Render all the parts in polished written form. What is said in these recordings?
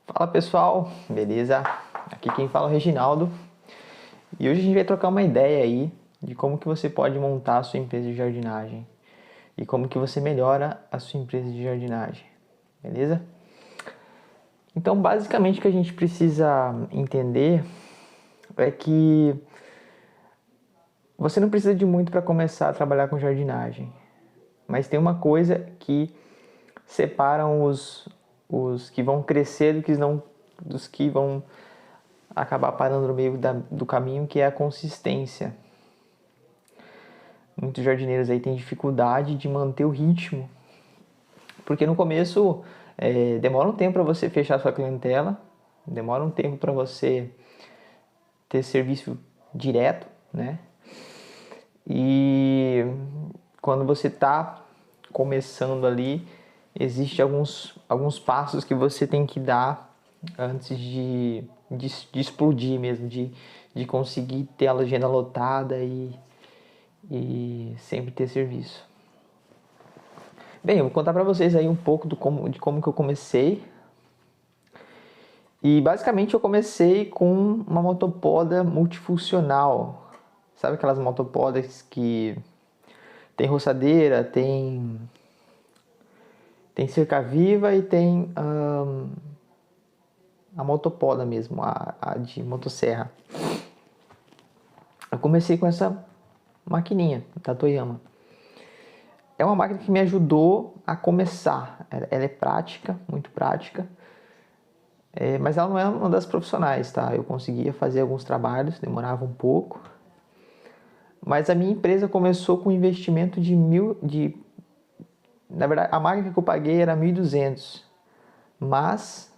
Fala pessoal, beleza? Aqui quem fala é o Reginaldo e hoje a gente vai trocar uma ideia aí de como que você pode montar a sua empresa de jardinagem e como que você melhora a sua empresa de jardinagem, beleza? Então basicamente o que a gente precisa entender é que você não precisa de muito para começar a trabalhar com jardinagem, mas tem uma coisa que separam os que vão crescer dos que vão acabar parando no meio do caminho, que é a consistência. Muitos jardineiros aí têm dificuldade de manter o ritmo, porque no começo demora um tempo para você fechar sua clientela, demora um tempo para você ter serviço direto, né? E quando você está começando ali, existem alguns passos que você tem que dar antes de explodir mesmo, de conseguir ter a agenda lotada e sempre ter serviço. Bem, eu vou contar para vocês aí um pouco de como que eu comecei. E basicamente eu comecei com uma motopoda multifuncional. Sabe aquelas motopodas que tem roçadeira, tem cerca-viva e tem a motopoda mesmo, a de motosserra. Eu comecei com essa maquininha da Toyama. É uma máquina que me ajudou a começar. Ela é prática, muito prática. Mas ela não é uma das profissionais, tá? Eu conseguia fazer alguns trabalhos, demorava um pouco. Mas a minha empresa começou com um investimento na verdade, a máquina que eu paguei era 1.200, mas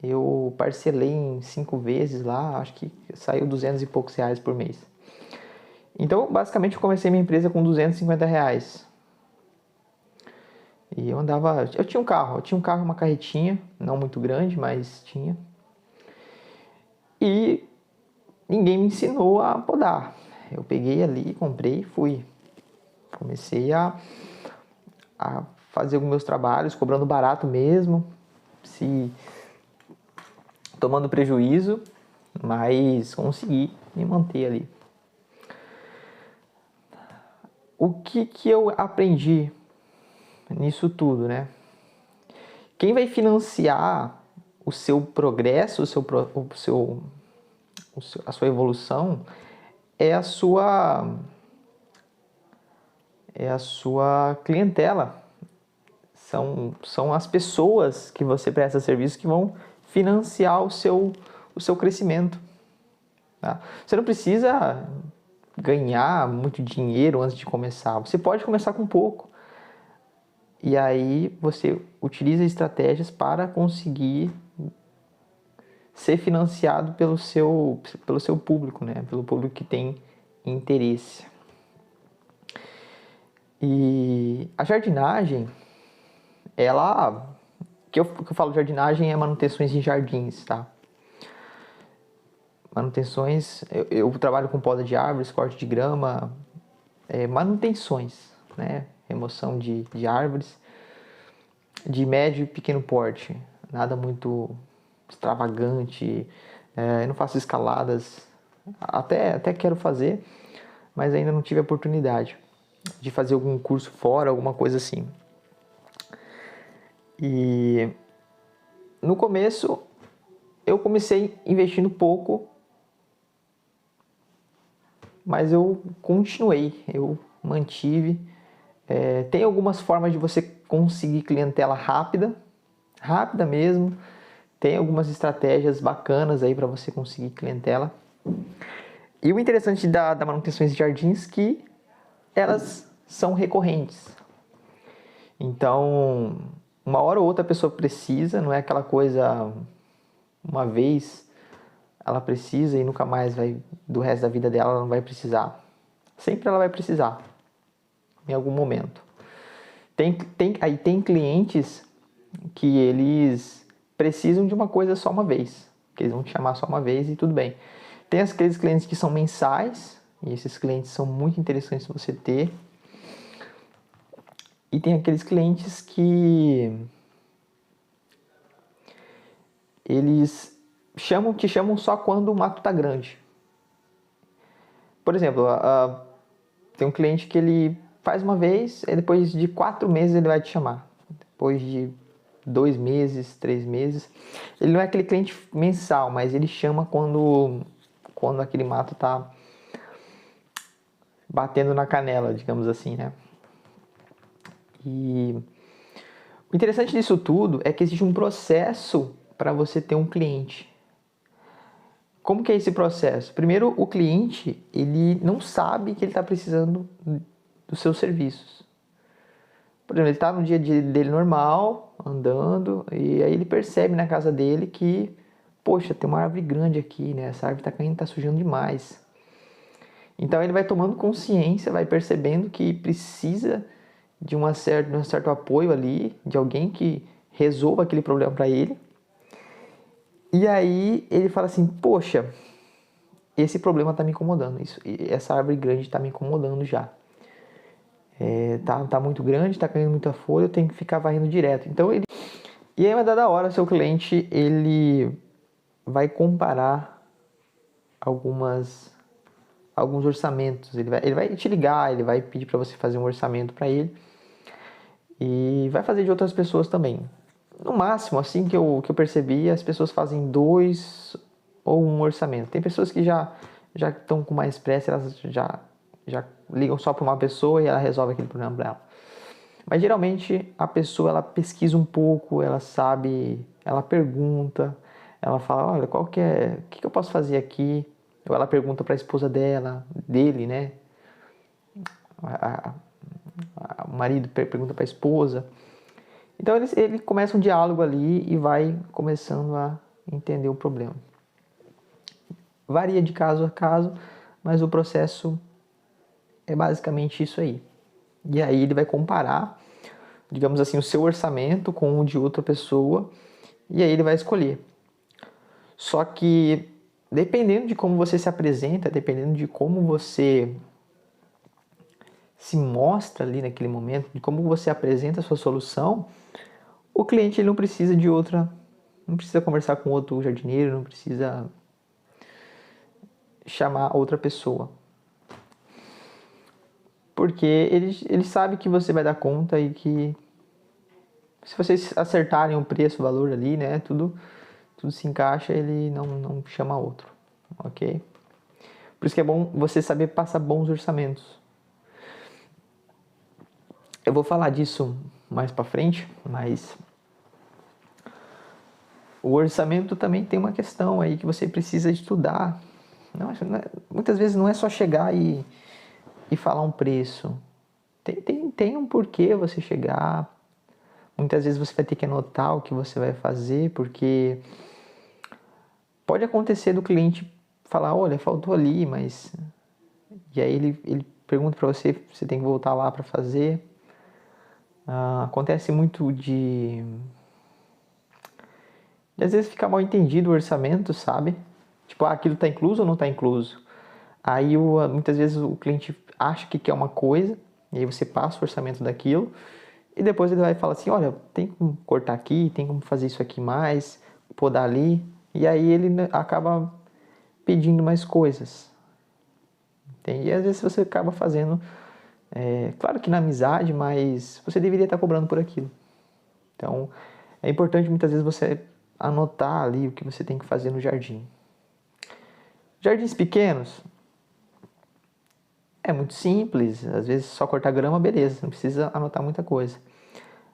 eu parcelei em 5 vezes lá, acho que saiu 200 e poucos reais por mês. Então, basicamente, eu comecei minha empresa com 250 reais. E eu tinha um carro, uma carretinha, não muito grande, mas tinha. E ninguém me ensinou a podar. Eu peguei ali, comprei e fui. Comecei a fazer os meus trabalhos, cobrando barato mesmo, se tomando prejuízo, mas consegui me manter ali. O que eu aprendi nisso tudo, né? Quem vai financiar o seu progresso, a sua evolução é a sua clientela. São as pessoas que você presta serviço que vão financiar o seu crescimento. Tá? Você não precisa ganhar muito dinheiro antes de começar. Você pode começar com pouco. E aí você utiliza estratégias para conseguir ser financiado pelo seu público, né? Pelo público que tem interesse. E a jardinagem, que eu falo jardinagem é manutenções de jardins, tá? Manutenções, eu trabalho com poda de árvores, corte de grama, manutenções, né? Remoção de árvores de médio e pequeno porte, nada muito extravagante, eu não faço escaladas, até quero fazer, mas ainda não tive a oportunidade de fazer algum curso fora, alguma coisa assim. E no começo eu comecei investindo pouco, mas eu continuei, eu mantive. Tem algumas formas de você conseguir clientela rápida mesmo. Tem algumas estratégias bacanas aí para você conseguir clientela. E o interessante da manutenções de jardins é que elas são recorrentes. Então, uma hora ou outra a pessoa precisa, não é aquela coisa uma vez ela precisa e nunca mais do resto da vida dela ela não vai precisar. Sempre ela vai precisar, em algum momento. Aí tem clientes que eles precisam de uma coisa só uma vez, que eles vão te chamar só uma vez e tudo bem. Tem aqueles clientes que são mensais, e esses clientes são muito interessantes você ter. E tem aqueles clientes que eles chamam só quando o mato está grande. Por exemplo, tem um cliente que ele faz uma vez, e depois de 4 meses ele vai te chamar. Depois de 2 meses, 3 meses. Ele não é aquele cliente mensal, mas ele chama quando aquele mato está batendo na canela, digamos assim, né? E o interessante disso tudo é que existe um processo para você ter um cliente. Como que é esse processo? Primeiro, o cliente, ele não sabe que ele está precisando dos seus serviços. Por exemplo, ele está no dia dele normal, andando, e aí ele percebe na casa dele que, poxa, tem uma árvore grande aqui, né? Essa árvore está caindo, está sujando demais. Então ele vai tomando consciência, vai percebendo que precisa de um certo apoio ali, de alguém que resolva aquele problema para ele. E aí ele fala assim, poxa, esse problema está me incomodando, essa árvore grande está me incomodando já. Tá muito grande, está caindo muita folha, eu tenho que ficar varrendo direto. E aí vai dar da hora, seu cliente, ele vai comparar alguns orçamentos. Ele vai te ligar, ele vai pedir para você fazer um orçamento para ele. E vai fazer de outras pessoas também. No máximo, assim que eu percebi, as pessoas fazem 2 ou 1 orçamento. Tem pessoas que já estão com mais pressa, elas já ligam só para uma pessoa e ela resolve aquele problema para ela. Mas geralmente a pessoa, ela pesquisa um pouco, ela sabe, ela pergunta, ela fala, olha, o que eu posso fazer aqui? Ou ela pergunta para a esposa dele, né? O marido pergunta para a esposa. Então ele começa um diálogo ali e vai começando a entender o problema. Varia de caso a caso, mas o processo é basicamente isso aí. E aí ele vai comparar, digamos assim, o seu orçamento com o de outra pessoa e aí ele vai escolher. Só que dependendo de como você se apresenta, dependendo de como você se mostra ali naquele momento, de como você apresenta a sua solução, o cliente ele não precisa não precisa conversar com outro jardineiro, não precisa chamar outra pessoa. Porque ele sabe que você vai dar conta e que se vocês acertarem o preço, o valor ali, né, tudo se encaixa, ele não chama outro, ok? Por isso que é bom você saber passar bons orçamentos. Eu vou falar disso mais pra frente, mas o orçamento também tem uma questão aí que você precisa estudar. Muitas vezes não é só chegar e falar um preço. Tem um porquê você chegar. Muitas vezes você vai ter que anotar o que você vai fazer, porque pode acontecer do cliente falar, olha, faltou ali, mas... E aí ele pergunta para você, você tem que voltar lá para fazer. Acontece muito de às vezes fica mal entendido o orçamento, sabe? Tipo, aquilo está incluso ou não está incluso? Aí muitas vezes o cliente acha que quer uma coisa, e aí você passa o orçamento daquilo, e depois ele vai falar assim, olha, tem como cortar aqui, tem como fazer isso aqui mais, podar ali, e aí ele acaba pedindo mais coisas. E às vezes você acaba fazendo, claro que na amizade, mas você deveria estar cobrando por aquilo. Então, é importante muitas vezes você anotar ali o que você tem que fazer no jardim. Jardins pequenos, é muito simples, às vezes só cortar grama, beleza, não precisa anotar muita coisa.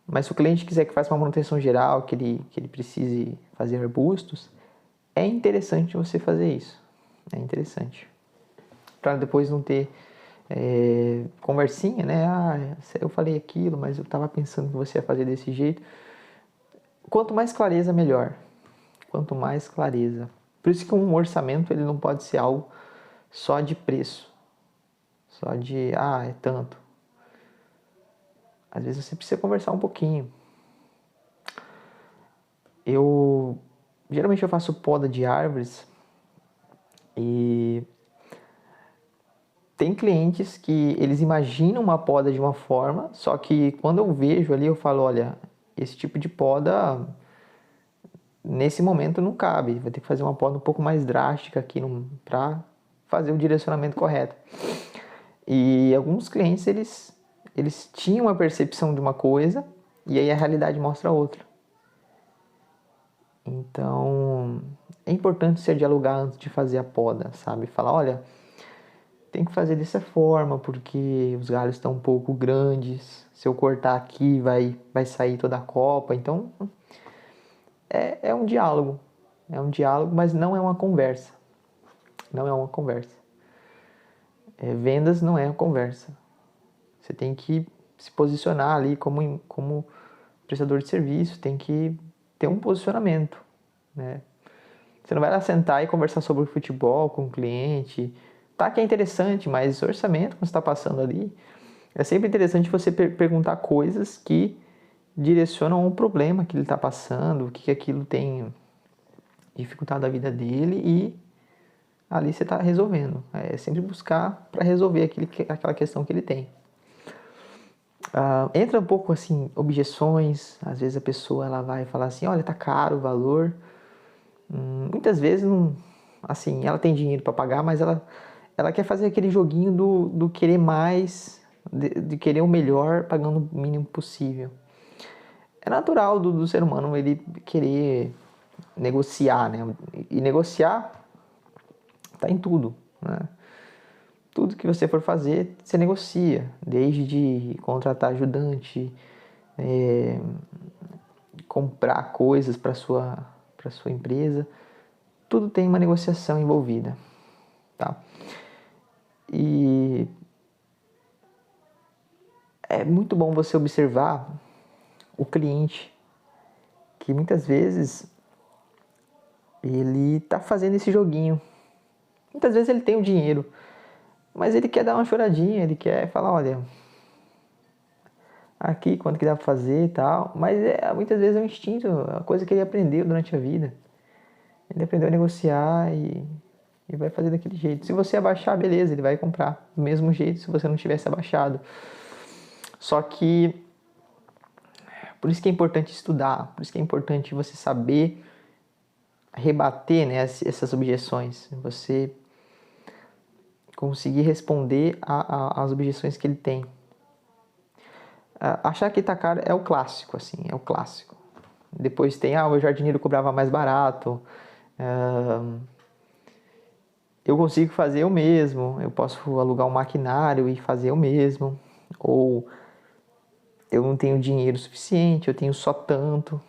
Mas se o cliente quiser que faça uma manutenção geral, que ele precise fazer arbustos, é interessante você fazer isso. É interessante. Para depois não ter conversinha, né? Eu falei aquilo, mas eu estava pensando que você ia fazer desse jeito. Quanto mais clareza, melhor. Quanto mais clareza. Por isso que um orçamento ele não pode ser algo só de preço. Só de, é tanto. Às vezes você precisa conversar um pouquinho. Geralmente eu faço poda de árvores e tem clientes que eles imaginam uma poda de uma forma, só que quando eu vejo ali eu falo, olha, esse tipo de poda nesse momento não cabe, vai ter que fazer uma poda um pouco mais drástica aqui para fazer o direcionamento correto. E alguns clientes, eles tinham a percepção de uma coisa e aí a realidade mostra outra. Então, é importante você dialogar antes de fazer a poda, sabe? Falar, olha, tem que fazer dessa forma porque os galhos estão um pouco grandes. Se eu cortar aqui, vai sair toda a copa. Então, é um diálogo. É um diálogo, mas não é uma conversa. Não é uma conversa. Vendas não é uma conversa. Você tem que se posicionar ali como prestador de serviço, tem que ter um posicionamento, né? Você não vai lá sentar e conversar sobre futebol com o cliente. Tá que é interessante, mas orçamento que você está passando ali, é sempre interessante você perguntar coisas que direcionam o problema que ele está passando, o que aquilo tem dificultado a vida dele e ali você está resolvendo. É sempre buscar para resolver aquela questão que ele tem. Entra um pouco assim, objeções. Às vezes a pessoa ela vai falar assim, olha, tá caro o valor. Muitas vezes não, assim, ela tem dinheiro para pagar, mas ela quer fazer aquele joguinho do querer mais, de querer o melhor pagando o mínimo possível. É natural do ser humano ele querer negociar, né? E negociar tá em tudo, né? Tudo que você for fazer, você negocia, desde contratar ajudante, comprar coisas para sua empresa, tudo tem uma negociação envolvida, tá? E é muito bom você observar o cliente, que muitas vezes ele tá fazendo esse joguinho. Muitas vezes ele tem o dinheiro, mas ele quer dar uma choradinha, ele quer falar, olha, aqui quanto que dá pra fazer e tal, mas muitas vezes é um instinto, é uma coisa que ele aprendeu durante a vida. Ele aprendeu a negociar e vai fazer daquele jeito. Se você abaixar, beleza, ele vai comprar do mesmo jeito se você não tivesse abaixado. Só que por isso que é importante estudar, por isso que é importante você saber rebater, né, essas objeções, você conseguir responder às objeções que ele tem. Achar que tá caro é o clássico, assim, é o clássico. Depois tem, o meu jardineiro cobrava mais barato, eu consigo fazer eu mesmo, eu posso alugar um maquinário e fazer eu mesmo, ou eu não tenho dinheiro suficiente, eu tenho só tanto.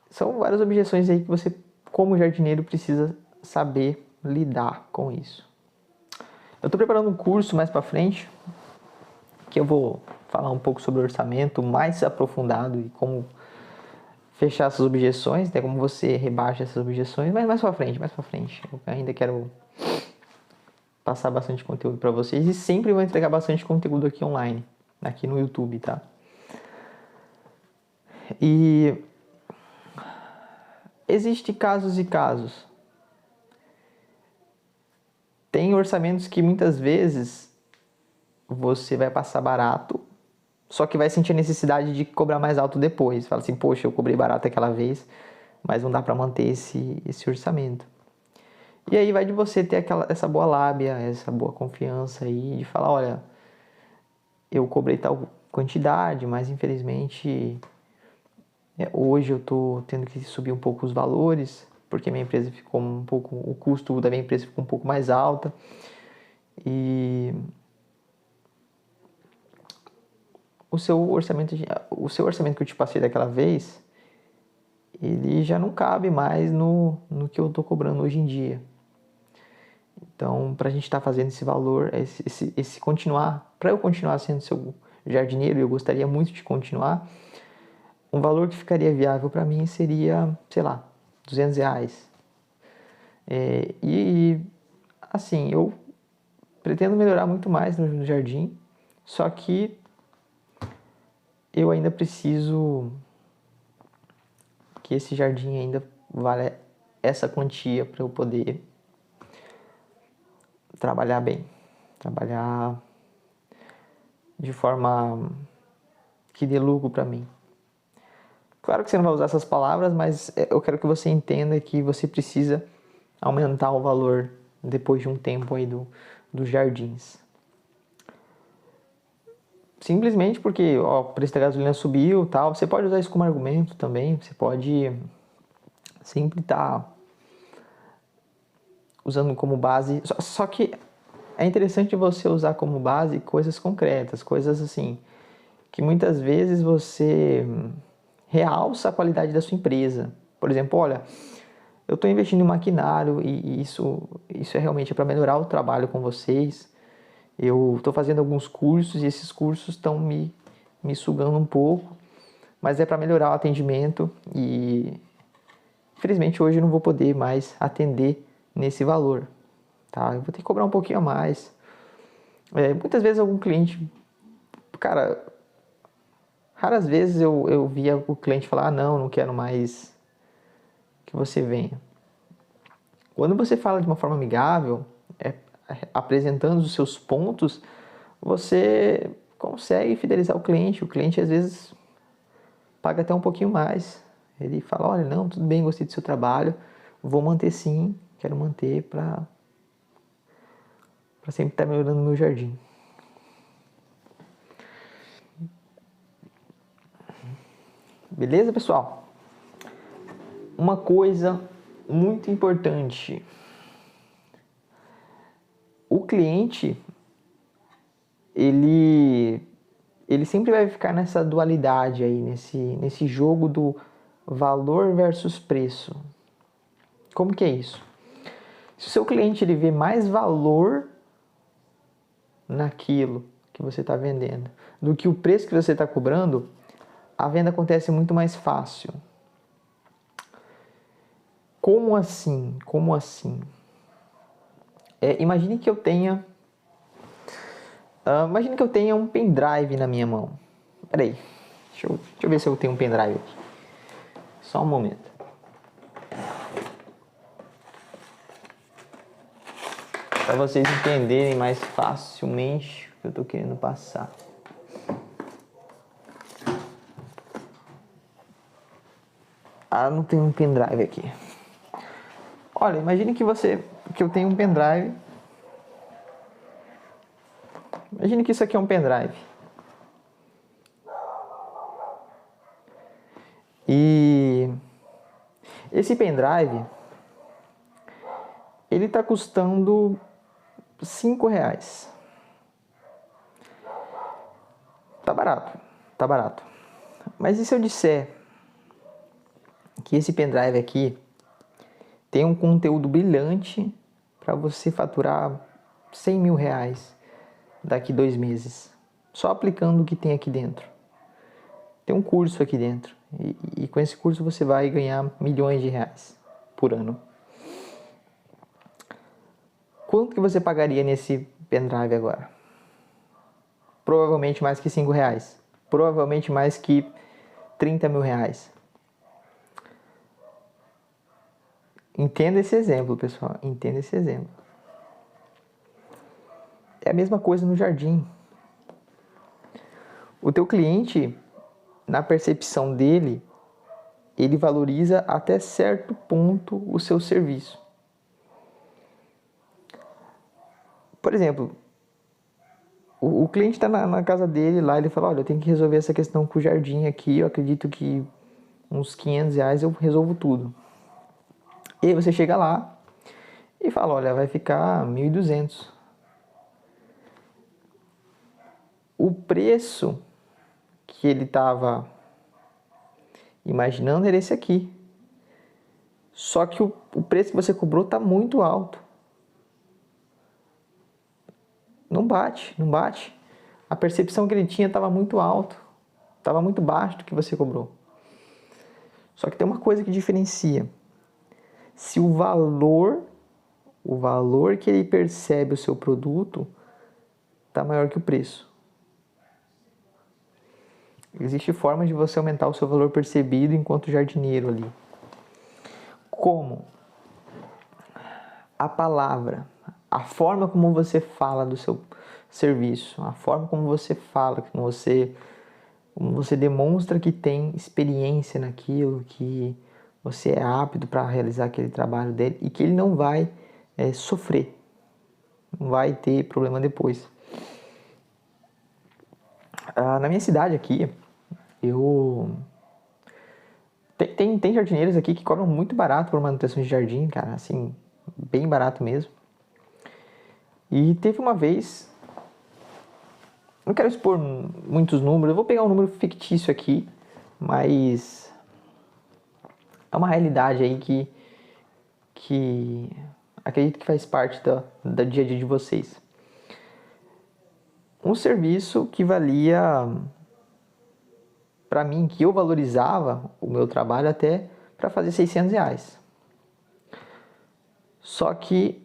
São várias objeções aí que você, como jardineiro, precisa saber lidar com isso. Eu estou preparando um curso mais para frente, que eu vou falar um pouco sobre orçamento mais aprofundado e como fechar essas objeções, né, como você rebaixa essas objeções, mas mais para frente. Eu ainda quero passar bastante conteúdo para vocês e sempre vou entregar bastante conteúdo aqui online, aqui no YouTube, tá? E existem casos e casos. Tem orçamentos que muitas vezes você vai passar barato, só que vai sentir a necessidade de cobrar mais alto depois. Fala assim, poxa, eu cobrei barato aquela vez, mas não dá para manter esse orçamento. E aí vai de você ter essa boa lábia, essa boa confiança aí, de falar, olha, eu cobrei tal quantidade, mas infelizmente hoje eu tô tendo que subir um pouco os valores, porque minha empresa ficou um pouco, o custo da minha empresa ficou um pouco mais alta. E o seu orçamento que eu te passei daquela vez, ele já não cabe mais no que eu tô cobrando hoje em dia. Então, para a gente estar fazendo esse valor, esse continuar, para eu continuar sendo seu jardineiro, eu gostaria muito de continuar, um valor que ficaria viável para mim seria, sei lá, R$200. Assim, eu pretendo melhorar muito mais no jardim, só que eu ainda preciso que esse jardim ainda valha essa quantia para eu poder trabalhar bem, trabalhar de forma que dê lucro para mim. Claro que você não vai usar essas palavras, mas eu quero que você entenda que você precisa aumentar o valor depois de um tempo aí dos jardins. Simplesmente porque ó, o preço da gasolina subiu, tal. Você pode usar isso como argumento também. Você pode sempre estar usando como base. Só que é interessante você usar como base coisas concretas, coisas assim que muitas vezes você realça a qualidade da sua empresa. Por exemplo, olha, eu estou investindo em maquinário e isso é realmente para melhorar o trabalho com vocês. Eu estou fazendo alguns cursos e esses cursos estão me sugando um pouco, mas é para melhorar o atendimento e infelizmente hoje eu não vou poder mais atender nesse valor, tá? Eu vou ter que cobrar um pouquinho a mais. Muitas vezes algum cliente, cara, raras vezes eu via o cliente falar, ah, não quero mais que você venha. Quando você fala de uma forma amigável, apresentando os seus pontos, você consegue fidelizar o cliente. O cliente às vezes paga até um pouquinho mais. Ele fala, olha, não, tudo bem, gostei do seu trabalho, vou manter sim, quero manter para sempre estar melhorando o meu jardim. Beleza, pessoal? Uma coisa muito importante. O cliente, ele sempre vai ficar nessa dualidade aí, nesse jogo do valor versus preço. Como que é isso? Se o seu cliente ele vê mais valor naquilo que você está vendendo do que o preço que você está cobrando, a venda acontece muito mais fácil. Como assim? Como assim? Imagine que eu tenha um pendrive na minha mão. Peraí, deixa eu ver se eu tenho um pendrive aqui. Só um momento. Para vocês entenderem mais facilmente o que eu estou querendo passar. Ah, não tem um pendrive aqui. Olha, imagine que eu tenho um pendrive. Imagine que isso aqui é um pendrive. E esse pendrive, ele está custando R$5. Tá barato, tá barato. Mas e se eu disser que esse pendrive aqui tem um conteúdo brilhante para você faturar R$100.000 daqui 2 meses, só aplicando o que tem aqui dentro? Tem um curso aqui dentro e com esse curso você vai ganhar milhões de reais por ano. Quanto que você pagaria nesse pendrive agora? Provavelmente mais que R$5. Provavelmente mais que R$30.000. Entenda esse exemplo, pessoal. Entenda esse exemplo. É a mesma coisa no jardim. O teu cliente, na percepção dele, ele valoriza até certo ponto o seu serviço. Por exemplo, o cliente está na casa dele lá, ele fala, olha, eu tenho que resolver essa questão com o jardim aqui, eu acredito que uns R$500 eu resolvo tudo. E aí você chega lá e fala, olha, vai ficar 1.200. O preço que ele estava imaginando era esse aqui. Só que o preço que você cobrou está muito alto. Não bate, não bate. A percepção que ele tinha estava muito alto. Estava muito baixo do que você cobrou. Só que tem uma coisa que diferencia. Se o valor que ele percebe o seu produto está maior que o preço. Existe forma de você aumentar o seu valor percebido enquanto jardineiro ali. Como? A palavra, a forma como você fala do seu serviço, a forma como você fala, como você como você demonstra que tem experiência naquilo, que você é apto para realizar aquele trabalho dele e que ele não vai sofrer, não vai ter problema depois. Na minha cidade aqui, eu tem jardineiros aqui que cobram muito barato por manutenção de jardim, cara, assim, bem barato mesmo. E teve uma vez, não quero expor muitos números, eu vou pegar um número fictício aqui, mas é uma realidade aí que acredito que faz parte do dia a dia de vocês. Um serviço que valia, para mim, que eu valorizava o meu trabalho até para fazer R$600. Só que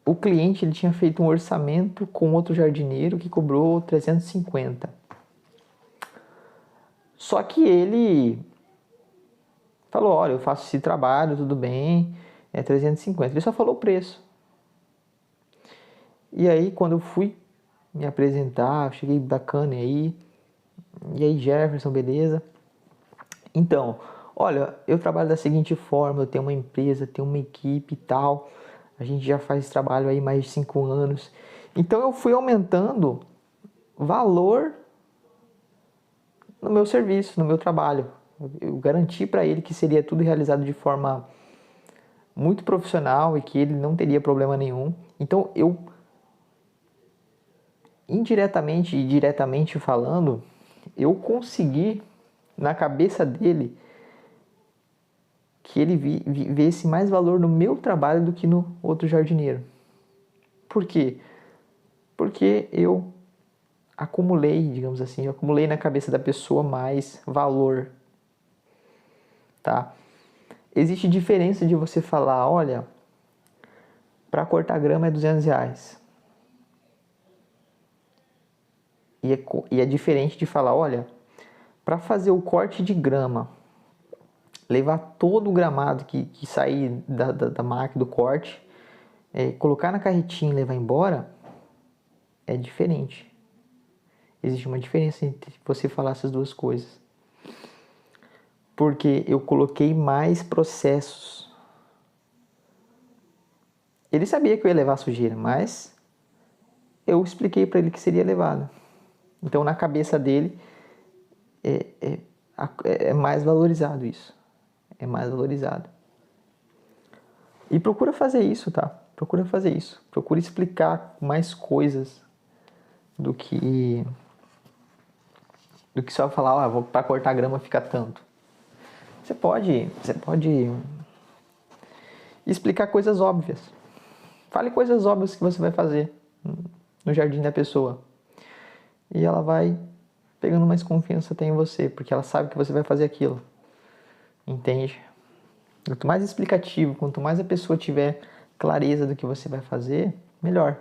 o cliente ele tinha feito um orçamento com outro jardineiro que cobrou 350. Só que ele falou, olha, eu faço esse trabalho, tudo bem, é 350. Ele só falou o preço. E aí, quando eu fui me apresentar, cheguei bacana aí. E aí, Jefferson, beleza? Então, olha, eu trabalho da seguinte forma, eu tenho uma empresa, tenho uma equipe e tal. A gente já faz esse trabalho aí mais de 5 anos. Então, eu fui aumentando valor no meu serviço, no meu trabalho. Eu garanti para ele que seria tudo realizado de forma muito profissional e que ele não teria problema nenhum. Então, eu indiretamente e diretamente falando, eu consegui na cabeça dele que ele visse mais valor no meu trabalho do que no outro jardineiro. Por quê? Porque eu acumulei, digamos assim, eu acumulei na cabeça da pessoa mais valor, tá? Existe diferença de você falar, olha, para cortar grama é R$200. E é diferente de falar, olha, para fazer o corte de grama, levar todo o gramado que sair da máquina do corte, colocar na carretinha e levar embora, é diferente. Existe uma diferença entre você falar essas duas coisas. Porque eu coloquei mais processos. Ele sabia que eu ia levar sujeira, mas eu expliquei para ele que seria levado. Então, na cabeça dele, é mais valorizado isso. É mais valorizado. E procura fazer isso, tá? Procura fazer isso. Procura explicar mais coisas do que só falar, vou para cortar grama fica tanto. Você pode explicar coisas óbvias. Fale coisas óbvias que você vai fazer no jardim da pessoa. E ela vai pegando mais confiança até em você, porque ela sabe que você vai fazer aquilo. Entende? Quanto mais explicativo, quanto mais a pessoa tiver clareza do que você vai fazer, melhor.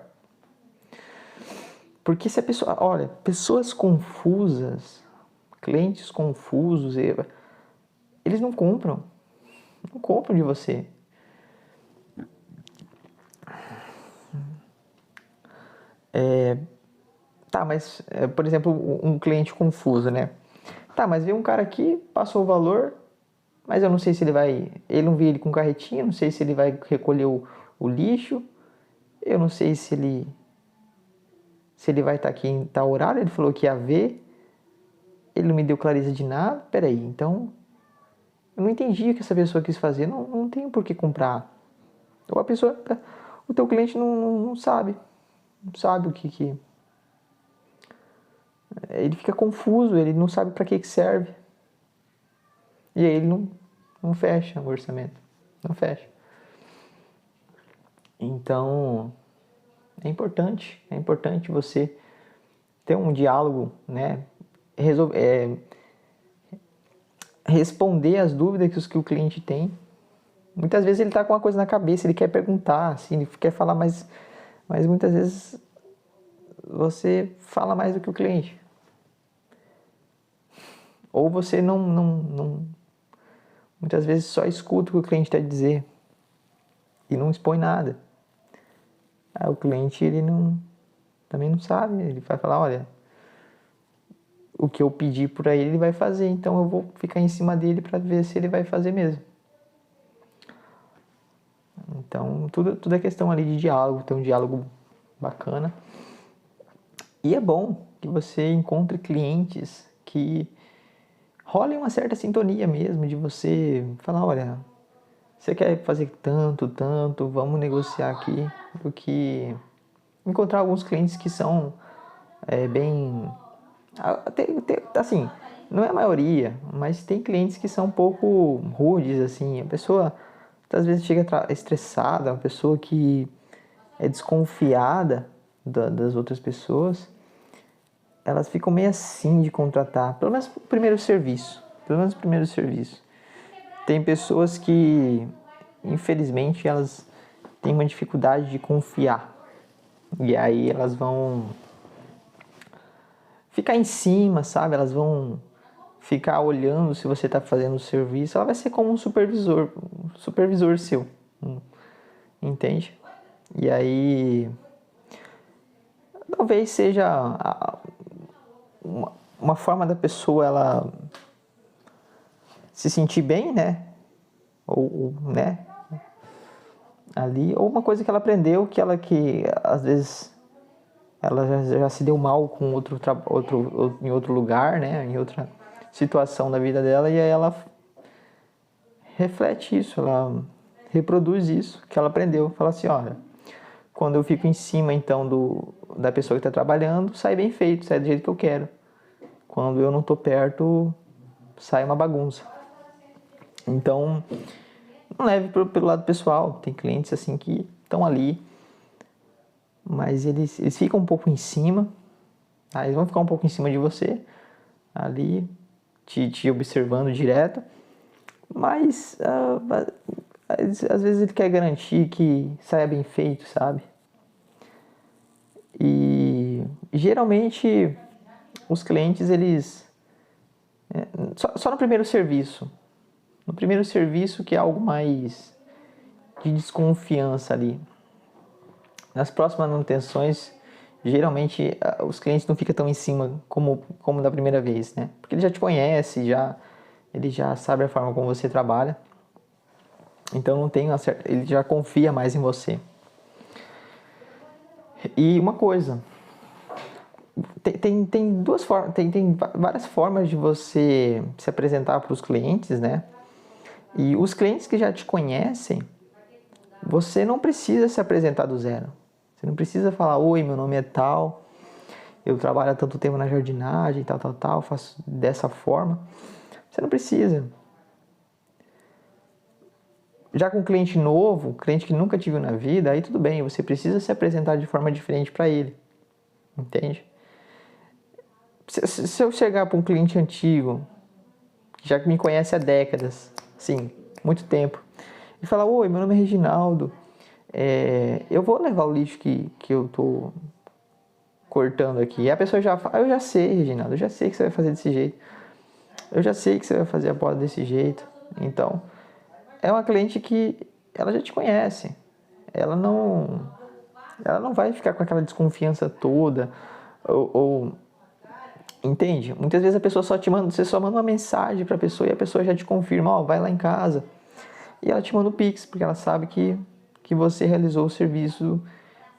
Porque se a pessoa, olha, pessoas confusas, clientes confusos, eles não compram de você. Tá, mas, por exemplo, um cliente confuso, né? Tá, mas veio um cara aqui, passou o valor, mas eu não sei se ele vai... Ele não vi ele com carretinha, não sei se ele vai recolher o lixo, eu não sei se ele vai estar aqui em tal horário, ele falou que ia ver, ele não me deu clareza de nada, peraí, então... Eu não entendi o que essa pessoa quis fazer, não tem por que comprar. Ou a pessoa... O teu cliente não sabe, não sabe o que... Ele fica confuso, ele não sabe para que serve. E aí ele não fecha o orçamento. Não fecha. Então, é importante você ter um diálogo, né? Responder as dúvidas que o cliente tem. Muitas vezes ele está com uma coisa na cabeça, ele quer perguntar, assim, ele quer falar, mas muitas vezes você fala mais do que o cliente. Ou você muitas vezes só escuta o que o cliente tem a dizer e não expõe nada. Aí o cliente, ele também não sabe, ele vai falar, olha, o que eu pedir para ele, ele vai fazer. Então eu vou ficar em cima dele para ver se ele vai fazer mesmo. Então tudo é questão ali de diálogo, ter um diálogo bacana. E é bom que você encontre clientes que rolem uma certa sintonia mesmo, de você falar, olha, você quer fazer tanto, vamos negociar aqui, do que encontrar alguns clientes que são bem... assim, não é a maioria, mas tem clientes que são um pouco rudes, assim, a pessoa às vezes chega estressada, uma pessoa que é desconfiada das outras pessoas, elas ficam meio assim de contratar, pelo menos o primeiro serviço, Tem pessoas que, infelizmente, elas têm uma dificuldade de confiar, e aí elas vão ficar em cima, sabe? Elas vão ficar olhando se você está fazendo o serviço. Ela vai ser como um supervisor seu, entende? E aí, talvez seja uma forma da pessoa ela se sentir bem, né? Ou né? Ali, ou uma coisa que ela aprendeu que às vezes ela já se deu mal com em outro lugar, né? Em outra situação da vida dela, e aí ela reflete isso, ela reproduz isso que ela aprendeu. Fala assim, olha, quando eu fico em cima então da pessoa que está trabalhando, sai bem feito, sai do jeito que eu quero. Quando eu não estou perto, sai uma bagunça. Então, não leve pelo lado pessoal. Tem clientes assim que estão ali, mas eles ficam um pouco em cima. Tá? Eles vão ficar um pouco em cima de você, ali, te observando direto. Mas, às vezes ele quer garantir que saia bem feito, sabe? E geralmente os clientes, eles... Só no primeiro serviço. No primeiro serviço que é algo mais de desconfiança ali. Nas próximas manutenções, geralmente os clientes não ficam tão em cima como da primeira vez, né? Porque ele já te conhece, ele já sabe a forma como você trabalha. Então não tem ele já confia mais em você. E uma coisa, tem duas formas, tem várias formas de você se apresentar para os clientes, né? E os clientes que já te conhecem, você não precisa se apresentar do zero. Você não precisa falar, oi, meu nome é tal, eu trabalho há tanto tempo na jardinagem, tal, faço dessa forma. Você não precisa. Já com um cliente novo, cliente que nunca te viu na vida, aí tudo bem, você precisa se apresentar de forma diferente para ele. Entende? Se eu chegar para um cliente antigo, que já me conhece há décadas, sim, muito tempo, e falar, oi, meu nome é Reginaldo, eu vou levar o lixo que eu tô cortando aqui. E a pessoa já fala, eu já sei, Reginaldo, eu já sei que você vai fazer desse jeito. Eu já sei que você vai fazer a poda desse jeito. Então, é uma cliente que ela já te conhece. Ela não vai ficar com aquela desconfiança toda. Entende? Muitas vezes a pessoa você só manda uma mensagem para a pessoa e a pessoa já te confirma, ó, vai lá em casa. E ela te manda o Pix, porque ela sabe que você realizou o serviço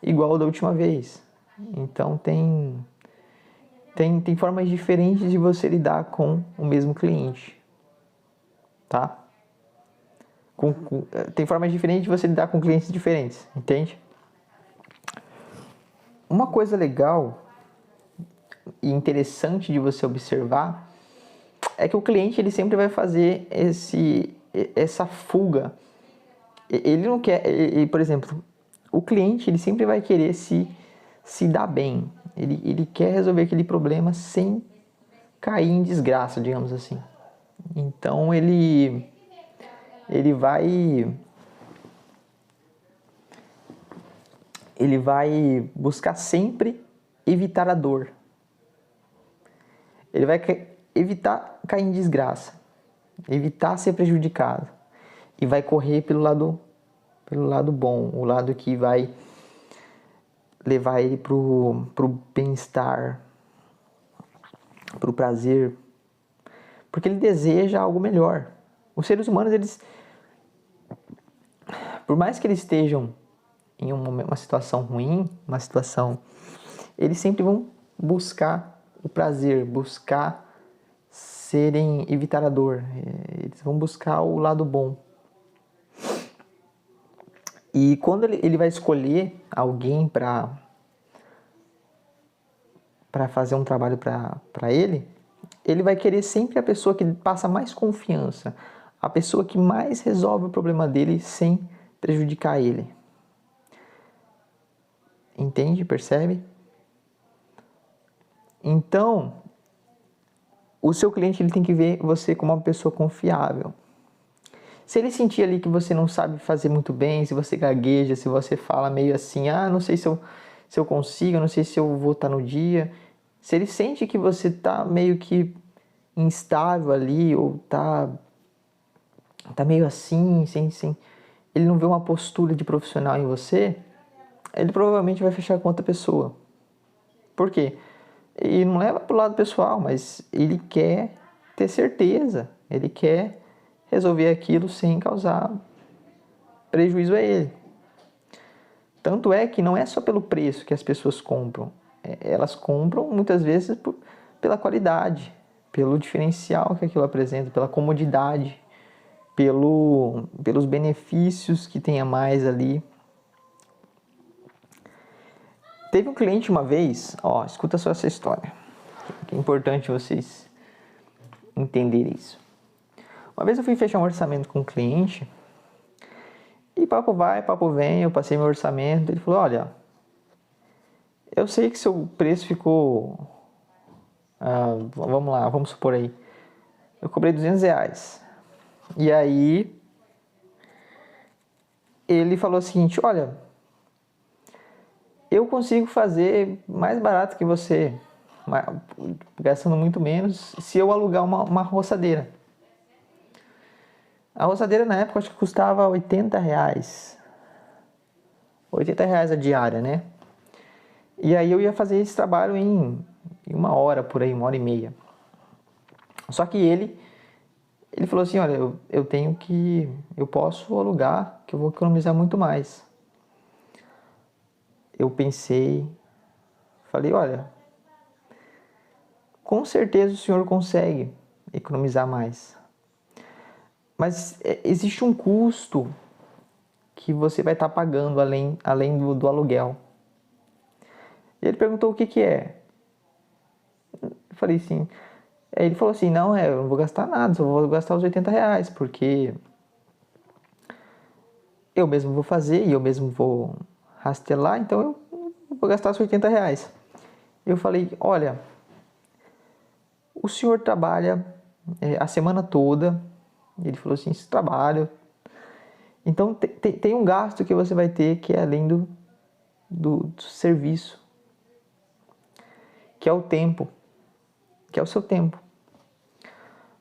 igual da última vez. Então tem formas diferentes de você lidar com o mesmo cliente, tá? Tem formas diferentes de você lidar com clientes diferentes, entende? Uma coisa legal e interessante de você observar é que o cliente ele sempre vai fazer essa fuga. Ele não quer, por exemplo, o cliente ele sempre vai querer se dar bem. Ele quer resolver aquele problema sem cair em desgraça, digamos assim. Então ele vai buscar sempre evitar a dor. Ele vai evitar cair em desgraça, evitar ser prejudicado e vai correr pelo lado bom, o lado que vai levar ele pro bem-estar. para o prazer, porque ele deseja algo melhor. Os seres humanos, eles, por mais que eles estejam em uma situação ruim, uma situação, eles sempre vão buscar o prazer, buscar evitar a dor, eles vão buscar o lado bom. E quando ele vai escolher alguém para fazer um trabalho para ele vai querer sempre a pessoa que passa mais confiança, a pessoa que mais resolve o problema dele sem prejudicar ele. Entende? Percebe? Então, o seu cliente ele tem que ver você como uma pessoa confiável. Se ele sentir ali que você não sabe fazer muito bem, se você gagueja, se você fala meio assim, não sei se eu consigo, não sei se eu vou estar no dia. Se ele sente que você está meio que instável ali, ou tá meio assim, sem, ele não vê uma postura de profissional em você, ele provavelmente vai fechar com outra pessoa. Por quê? E não leva pro lado pessoal, mas ele quer ter certeza, ele quer resolver aquilo sem causar prejuízo a ele. Tanto é que não é só pelo preço que as pessoas compram, elas compram muitas vezes pela qualidade, pelo diferencial que aquilo apresenta, pela comodidade, pelos benefícios que tem a mais ali. Teve um cliente uma vez, escuta só essa história, que é importante vocês entenderem isso. Uma vez eu fui fechar um orçamento com um cliente, e papo vai, papo vem, eu passei meu orçamento, ele falou, olha, eu sei que seu preço ficou, vamos lá, vamos supor aí, eu cobrei R$200, e aí ele falou o seguinte, olha, eu consigo fazer mais barato que você, gastando muito menos, se eu alugar uma roçadeira. A roçadeira na época acho que custava R$80. R$80 a diária, né? E aí eu ia fazer esse trabalho em 1 hora, por aí, 1 hora e meia. Só que ele falou assim, olha, eu posso alugar, que eu vou economizar muito mais. Eu pensei, falei, olha, com certeza o senhor consegue economizar mais. Mas existe um custo que você vai estar pagando além do aluguel. E ele perguntou o que é. Eu falei assim, ele falou assim, não, eu não vou gastar nada, só vou gastar os R$80, porque eu mesmo vou fazer e eu mesmo vou rastelar, então eu vou gastar os R$80. Eu falei, olha, o senhor trabalha a semana toda. Ele falou assim, trabalho. Então tem um gasto que você vai ter que é além do serviço, que é o tempo, que é o seu tempo.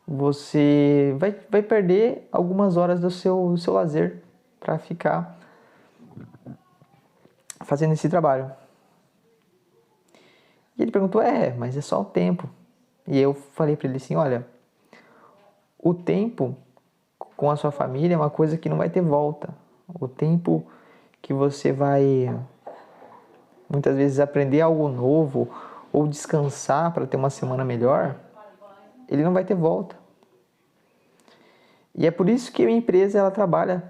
Você vai perder algumas horas do seu lazer para ficar fazendo esse trabalho. E ele perguntou, mas é só o tempo. E eu falei para ele assim, olha, o tempo com a sua família é uma coisa que não vai ter volta. O tempo que você vai muitas vezes aprender algo novo ou descansar para ter uma semana melhor, ele não vai ter volta. E é por isso que a empresa ela trabalha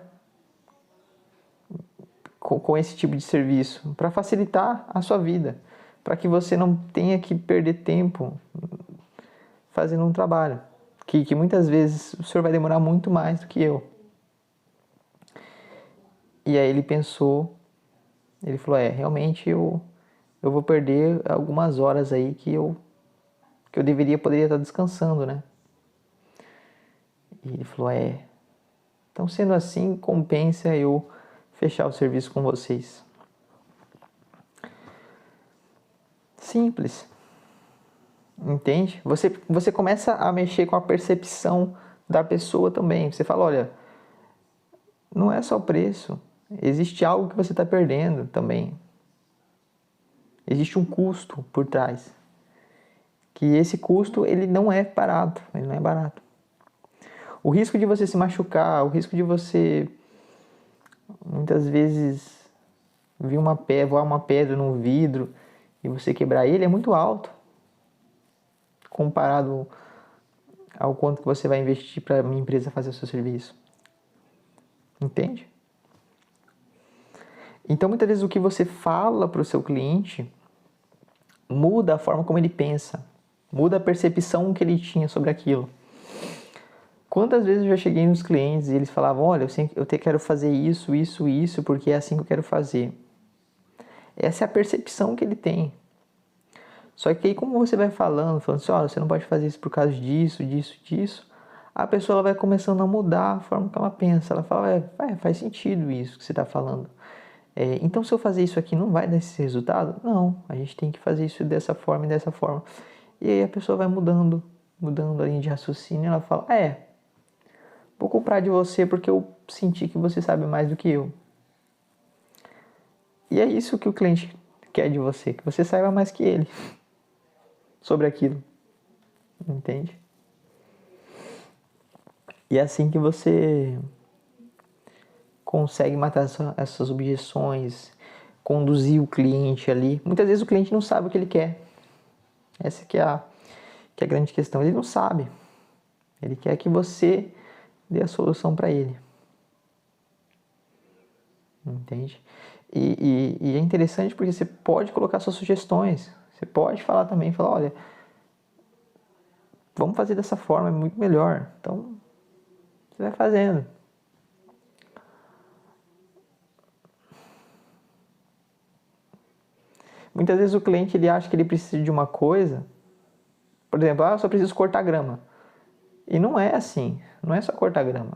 com esse tipo de serviço, para facilitar a sua vida, para que você não tenha que perder tempo fazendo um trabalho, que muitas vezes o senhor vai demorar muito mais do que eu. E aí ele pensou, ele falou, realmente eu vou perder algumas horas aí que eu poderia estar descansando, né? E ele falou, então sendo assim, compensa eu fechar o serviço com vocês. Simples. Entende? Você começa a mexer com a percepção da pessoa também. Você fala, olha, não é só o preço. Existe algo que você está perdendo também. Existe um custo por trás que esse custo ele não é barato, ele não é barato. O risco de você se machucar, o risco de você muitas vezes voar uma pedra no vidro e você quebrar ele é muito alto comparado ao quanto que você vai investir para a minha empresa fazer o seu serviço. Entende? Então, muitas vezes o que você fala para o seu cliente muda a forma como ele pensa, muda a percepção que ele tinha sobre aquilo. Quantas vezes eu já cheguei nos clientes e eles falavam, olha, eu quero fazer isso, isso, isso, porque é assim que eu quero fazer. Essa é a percepção que ele tem. Só que aí como você vai falando assim, olha, você não pode fazer isso por causa disso, disso, disso, a pessoa ela vai começando a mudar a forma que ela pensa. Ela fala, faz sentido isso que você está falando. Então se eu fazer isso aqui não vai dar esse resultado? Não, a gente tem que fazer isso dessa forma e dessa forma. E aí a pessoa vai mudando a linha de raciocínio e ela fala, vou comprar de você porque eu senti que você sabe mais do que eu. E é isso que o cliente quer de você, que você saiba mais que ele sobre aquilo. Entende? E é assim que você consegue matar essas objeções, conduzir o cliente ali. Muitas vezes o cliente não sabe o que ele quer. Essa que é a grande questão. Ele não sabe. Ele quer que você dê a solução para ele. Entende? E é interessante porque você pode colocar suas sugestões. Você pode falar também, olha, vamos fazer dessa forma, é muito melhor. Então, você vai fazendo. Muitas vezes o cliente ele acha que ele precisa de uma coisa, por exemplo, eu só preciso cortar grama. E não é assim, não é só cortar grama.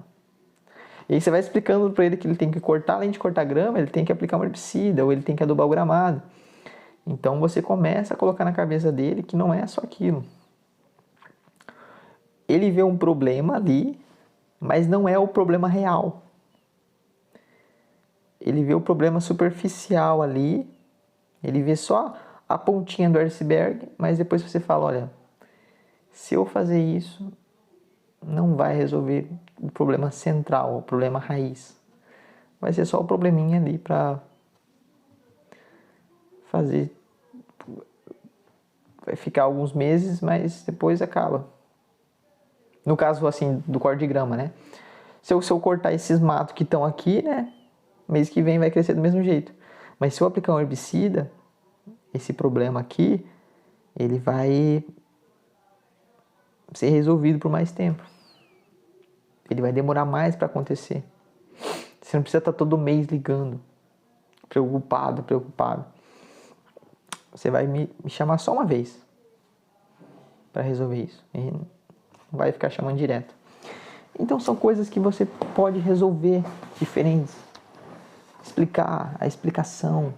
E aí você vai explicando para ele que ele tem que cortar, além de cortar grama, ele tem que aplicar um herbicida, ou ele tem que adubar o gramado. Então você começa a colocar na cabeça dele que não é só aquilo. Ele vê um problema ali, mas não é o problema real. Ele vê o problema superficial ali, ele vê só a pontinha do iceberg, mas depois você fala, olha, se eu fazer isso, não vai resolver o problema central, o problema raiz. Vai ser só o probleminha ali para fazer. Vai ficar alguns meses, mas depois acaba. No caso, assim, do corte de grama, né? Se eu cortar esses matos que estão aqui, né? Mês que vem vai crescer do mesmo jeito. Mas se eu aplicar um herbicida, esse problema aqui, ele vai ser resolvido por mais tempo. Ele vai demorar mais para acontecer. Você não precisa estar todo mês ligando, preocupado. Você vai me chamar só uma vez para resolver isso. E não vai ficar chamando direto. Então são coisas que você pode resolver diferentes. Explicar, a explicação